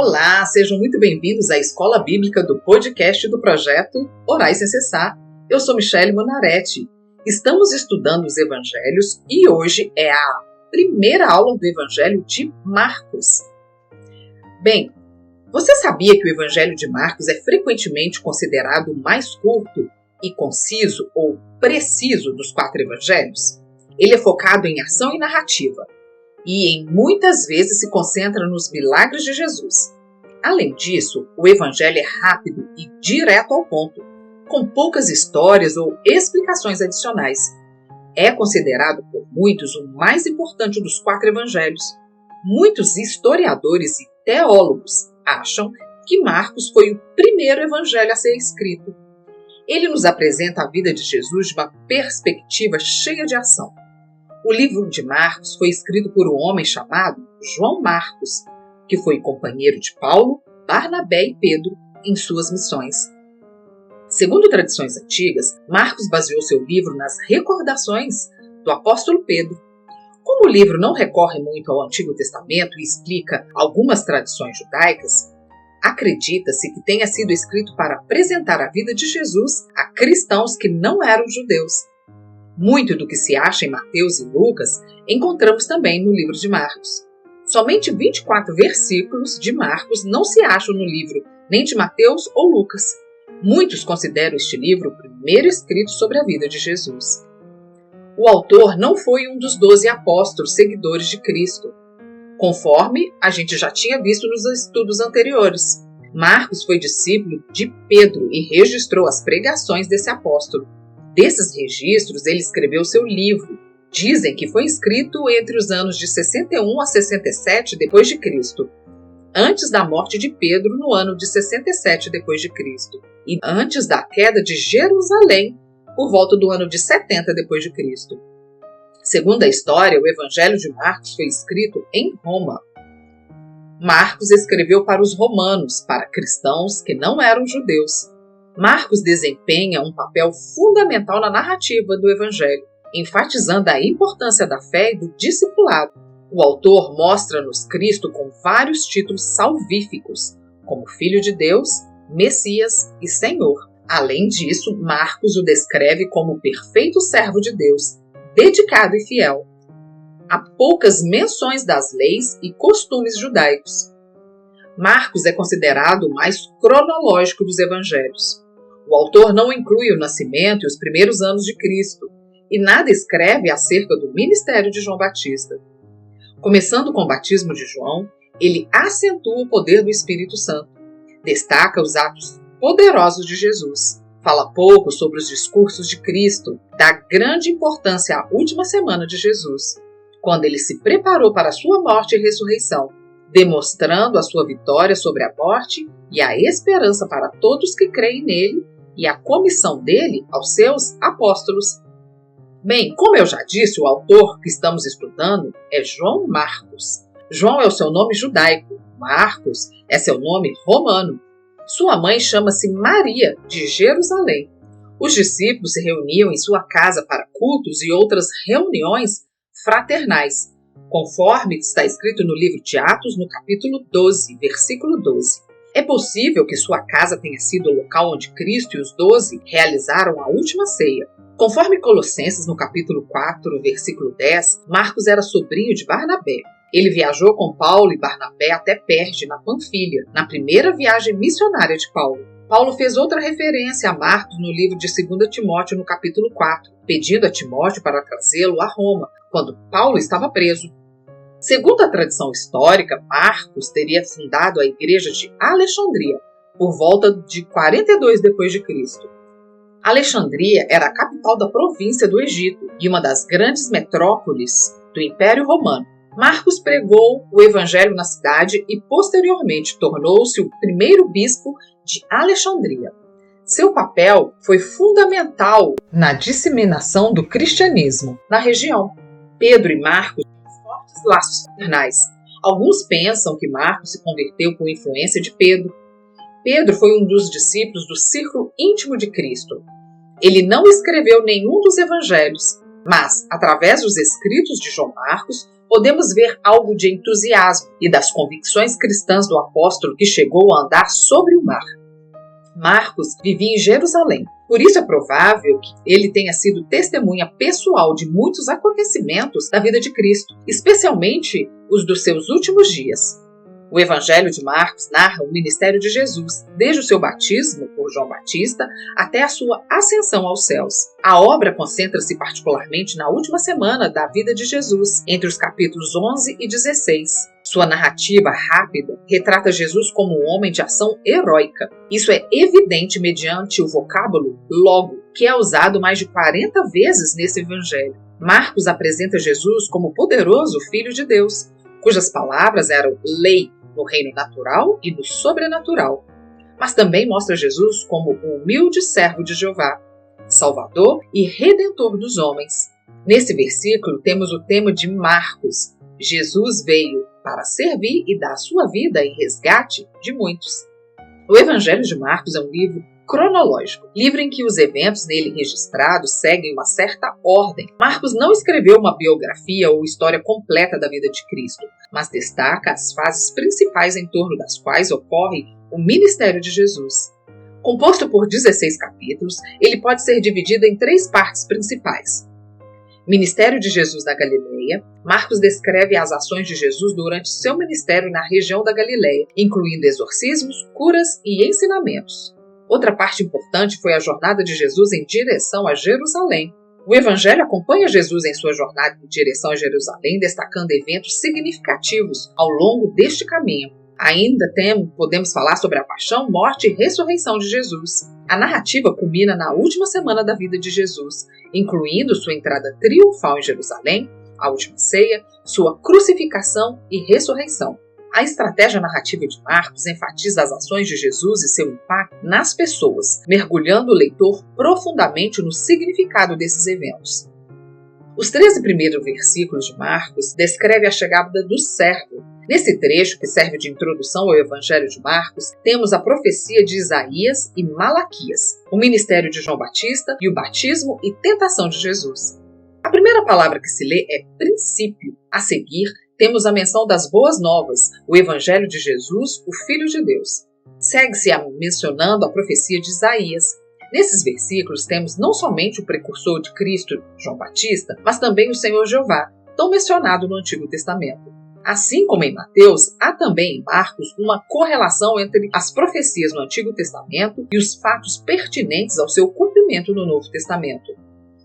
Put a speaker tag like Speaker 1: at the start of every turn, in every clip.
Speaker 1: Olá, sejam muito bem-vindos à Escola Bíblica do podcast do projeto Orais Sem Cessar. Eu sou Michele Monaretti. Estamos estudando os evangelhos e hoje é a primeira aula do evangelho de Marcos. Bem, você sabia que o evangelho de Marcos é frequentemente considerado o mais curto e conciso ou preciso dos 4 evangelhos? Ele é focado em ação e narrativa e muitas vezes se concentra nos milagres de Jesus. Além disso, o evangelho é rápido e direto ao ponto, com poucas histórias ou explicações adicionais. É considerado por muitos o mais importante dos 4 evangelhos. Muitos historiadores e teólogos acham que Marcos foi o primeiro evangelho a ser escrito. Ele nos apresenta a vida de Jesus de uma perspectiva cheia de ação. O livro de Marcos foi escrito por um homem chamado João Marcos, que foi companheiro de Paulo, Barnabé e Pedro em suas missões. Segundo tradições antigas, Marcos baseou seu livro nas recordações do apóstolo Pedro. Como o livro não recorre muito ao Antigo Testamento e explica algumas tradições judaicas, acredita-se que tenha sido escrito para apresentar a vida de Jesus a cristãos que não eram judeus. Muito do que se acha em Mateus e Lucas encontramos também no livro de Marcos. Somente 24 versículos de Marcos não se acham no livro nem de Mateus ou Lucas. Muitos consideram este livro o primeiro escrito sobre a vida de Jesus. O autor não foi um dos 12 apóstolos seguidores de Cristo, conforme a gente já tinha visto nos estudos anteriores. Marcos foi discípulo de Pedro e registrou as pregações desse apóstolo. Desses registros, ele escreveu seu livro. Dizem que foi escrito entre os anos de 61 a 67 d.C., antes da morte de Pedro no ano de 67 d.C. e antes da queda de Jerusalém, por volta do ano de 70 d.C. Segundo a história, o Evangelho de Marcos foi escrito em Roma. Marcos escreveu para os romanos, para cristãos que não eram judeus. Marcos desempenha um papel fundamental na narrativa do Evangelho, enfatizando a importância da fé e do discipulado. O autor mostra-nos Cristo com vários títulos salvíficos, como Filho de Deus, Messias e Senhor. Além disso, Marcos o descreve como perfeito servo de Deus, dedicado e fiel. Há poucas menções das leis e costumes judaicos. Marcos é considerado o mais cronológico dos evangelhos. O autor não inclui o nascimento e os primeiros anos de Cristo, e nada escreve acerca do ministério de João Batista. Começando com o batismo de João, ele acentua o poder do Espírito Santo, destaca os atos poderosos de Jesus, fala pouco sobre os discursos de Cristo, dá grande importância à última semana de Jesus, quando ele se preparou para a sua morte e ressurreição, demonstrando a sua vitória sobre a morte e a esperança para todos que creem nele e a comissão dele aos seus apóstolos. Bem, como eu já disse, o autor que estamos estudando é João Marcos. João é o seu nome judaico, Marcos é seu nome romano. Sua mãe chama-se Maria, de Jerusalém. Os discípulos se reuniam em sua casa para cultos e outras reuniões fraternais, conforme está escrito no livro de Atos, no capítulo 12, versículo 12. É possível que sua casa tenha sido o local onde Cristo e os 12 realizaram a última ceia. Conforme Colossenses, no capítulo 4, versículo 10, Marcos era sobrinho de Barnabé. Ele viajou com Paulo e Barnabé até Perge, na Panfilha, na primeira viagem missionária de Paulo. Paulo fez outra referência a Marcos no livro de 2 Timóteo, no capítulo 4, pedindo a Timóteo para trazê-lo a Roma, quando Paulo estava preso. Segundo a tradição histórica, Marcos teria fundado a igreja de Alexandria, por volta de 42 d.C. Alexandria era a capital da província do Egito e uma das grandes metrópoles do Império Romano. Marcos pregou o evangelho na cidade e posteriormente tornou-se o primeiro bispo de Alexandria. Seu papel foi fundamental na disseminação do cristianismo na região. Pedro e Marcos têm fortes laços fraternais. Alguns pensam que Marcos se converteu por influência de Pedro. Pedro foi um dos discípulos do círculo íntimo de Cristo. Ele não escreveu nenhum dos evangelhos, mas, através dos escritos de João Marcos, podemos ver algo de entusiasmo e das convicções cristãs do apóstolo que chegou a andar sobre o mar. Marcos vivia em Jerusalém, por isso é provável que ele tenha sido testemunha pessoal de muitos acontecimentos da vida de Cristo, especialmente os dos seus últimos dias. O Evangelho de Marcos narra o ministério de Jesus, desde o seu batismo por João Batista até a sua ascensão aos céus. A obra concentra-se particularmente na última semana da vida de Jesus, entre os capítulos 11 e 16. Sua narrativa rápida retrata Jesus como um homem de ação heróica. Isso é evidente mediante o vocábulo logo, que é usado mais de 40 vezes nesse Evangelho. Marcos apresenta Jesus como poderoso Filho de Deus, cujas palavras eram lei no reino natural e no sobrenatural. Mas também mostra Jesus como um humilde servo de Jeová, Salvador e Redentor dos homens. Nesse versículo temos o tema de Marcos. Jesus veio para servir e dar sua vida em resgate de muitos. O Evangelho de Marcos é um livro cronológico, livro em que os eventos nele registrados seguem uma certa ordem. Marcos não escreveu uma biografia ou história completa da vida de Cristo, mas destaca as fases principais em torno das quais ocorre o ministério de Jesus. Composto por 16 capítulos, ele pode ser dividido em 3 partes principais. Ministério de Jesus na Galileia. Marcos descreve as ações de Jesus durante seu ministério na região da Galileia, incluindo exorcismos, curas e ensinamentos. Outra parte importante foi a jornada de Jesus em direção a Jerusalém. O Evangelho acompanha Jesus em sua jornada em direção a Jerusalém, destacando eventos significativos ao longo deste caminho. Ainda podemos falar sobre a paixão, morte e ressurreição de Jesus. A narrativa culmina na última semana da vida de Jesus, incluindo sua entrada triunfal em Jerusalém, a última ceia, sua crucificação e ressurreição. A estratégia narrativa de Marcos enfatiza as ações de Jesus e seu impacto nas pessoas, mergulhando o leitor profundamente no significado desses eventos. Os 13 primeiros versículos de Marcos descrevem a chegada do servo. Nesse trecho, que serve de introdução ao Evangelho de Marcos, temos a profecia de Isaías e Malaquias, o ministério de João Batista e o batismo e tentação de Jesus. A primeira palavra que se lê é princípio. A seguir, temos a menção das boas novas, o Evangelho de Jesus, o Filho de Deus. Segue-se mencionando a profecia de Isaías. Nesses versículos temos não somente o precursor de Cristo, João Batista, mas também o Senhor Jeová, tão mencionado no Antigo Testamento. Assim como em Mateus, há também em Marcos uma correlação entre as profecias no Antigo Testamento e os fatos pertinentes ao seu cumprimento no Novo Testamento,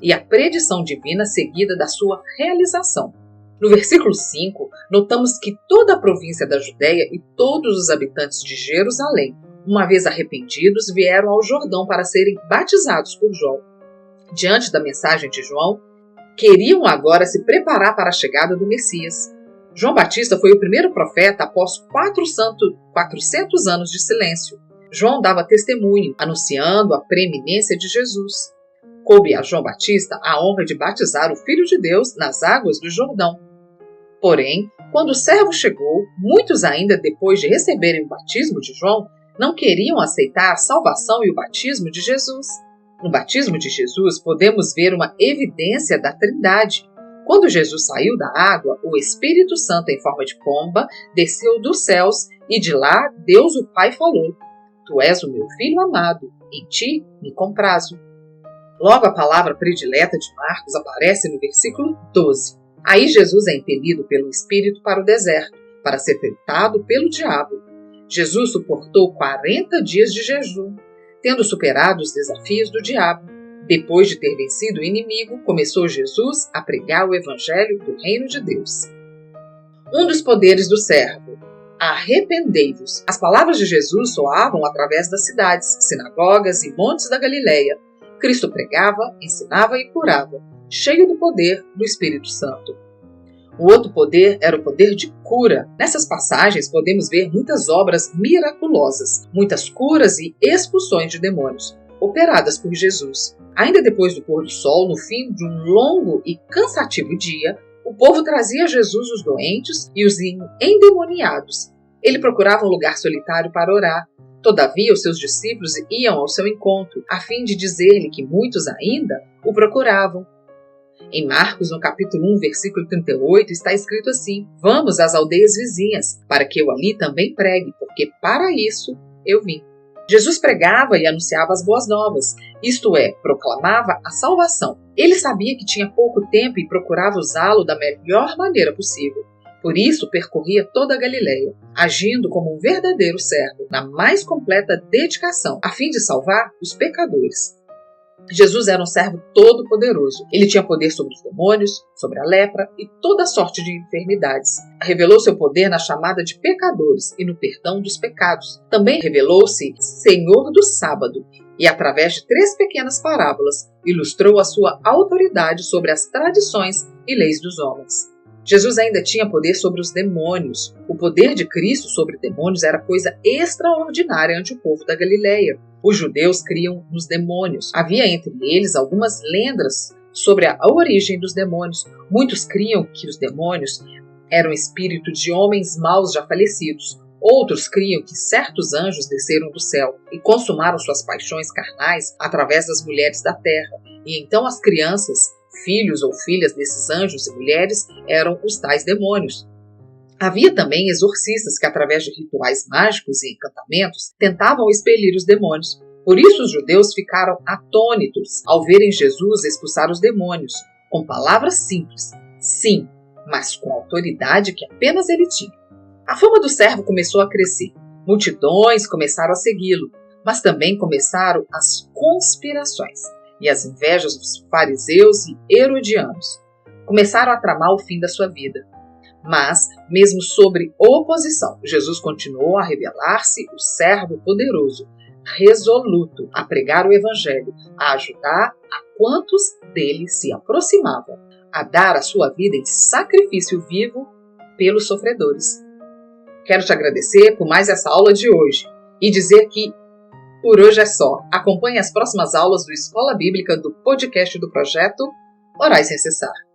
Speaker 1: e a predição divina seguida da sua realização. No versículo 5, notamos que toda a província da Judéia e todos os habitantes de Jerusalém, uma vez arrependidos, vieram ao Jordão para serem batizados por João. Diante da mensagem de João, queriam agora se preparar para a chegada do Messias. João Batista foi o primeiro profeta após 400 anos de silêncio. João dava testemunho, anunciando a preeminência de Jesus. Coube a João Batista a honra de batizar o Filho de Deus nas águas do Jordão. Porém, quando o servo chegou, muitos ainda depois de receberem o batismo de João, não queriam aceitar a salvação e o batismo de Jesus. No batismo de Jesus, podemos ver uma evidência da Trindade. Quando Jesus saiu da água, o Espírito Santo, em forma de pomba, desceu dos céus e de lá Deus o Pai falou: Tu és o meu Filho amado, em ti me comprazo. Logo a palavra predileta de Marcos aparece no versículo 12. Aí Jesus é impelido pelo Espírito para o deserto, para ser tentado pelo diabo. Jesus suportou 40 dias de jejum, tendo superado os desafios do diabo. Depois de ter vencido o inimigo, começou Jesus a pregar o Evangelho do Reino de Deus. Um dos poderes do servo: arrependei-vos. As palavras de Jesus soavam através das cidades, sinagogas e montes da Galileia. Cristo pregava, ensinava e curava, cheio do poder do Espírito Santo. O outro poder era o poder de cura. Nessas passagens podemos ver muitas obras miraculosas, muitas curas e expulsões de demônios, operadas por Jesus. Ainda depois do pôr do sol, no fim de um longo e cansativo dia, o povo trazia a Jesus os doentes e os endemoniados. Ele procurava um lugar solitário para orar. Todavia, os seus discípulos iam ao seu encontro, a fim de dizer-lhe que muitos ainda o procuravam. Em Marcos, no capítulo 1, versículo 38, está escrito assim: Vamos às aldeias vizinhas, para que eu ali também pregue, porque para isso eu vim. Jesus pregava e anunciava as boas novas, isto é, proclamava a salvação. Ele sabia que tinha pouco tempo e procurava usá-lo da melhor maneira possível. Por isso, percorria toda a Galileia, agindo como um verdadeiro servo, na mais completa dedicação, a fim de salvar os pecadores. Jesus era um servo todo-poderoso. Ele tinha poder sobre os demônios, sobre a lepra e toda sorte de enfermidades. Revelou seu poder na chamada de pecadores e no perdão dos pecados. Também revelou-se Senhor do sábado e, através de 3 pequenas parábolas, ilustrou a sua autoridade sobre as tradições e leis dos homens. Jesus ainda tinha poder sobre os demônios. O poder de Cristo sobre demônios era coisa extraordinária ante o povo da Galileia. Os judeus criam nos demônios. Havia entre eles algumas lendas sobre a origem dos demônios. Muitos criam que os demônios eram espíritos de homens maus já falecidos. Outros criam que certos anjos desceram do céu e consumaram suas paixões carnais através das mulheres da terra. E então as crianças, filhos ou filhas desses anjos e mulheres, eram os tais demônios. Havia também exorcistas que, através de rituais mágicos e encantamentos, tentavam expelir os demônios. Por isso os judeus ficaram atônitos ao verem Jesus expulsar os demônios, com palavras simples, sim, mas com autoridade que apenas ele tinha. A fama do servo começou a crescer. Multidões começaram a segui-lo, mas também começaram as conspirações e as invejas dos fariseus e herodianos. Começaram a tramar o fim da sua vida. Mas, mesmo sobre oposição, Jesus continuou a revelar-se o servo poderoso, resoluto a pregar o evangelho, a ajudar a quantos dele se aproximavam, a dar a sua vida em sacrifício vivo pelos sofredores. Quero te agradecer por mais essa aula de hoje e dizer que por hoje é só. Acompanhe as próximas aulas do Escola Bíblica do podcast do projeto Orais sem Cessar.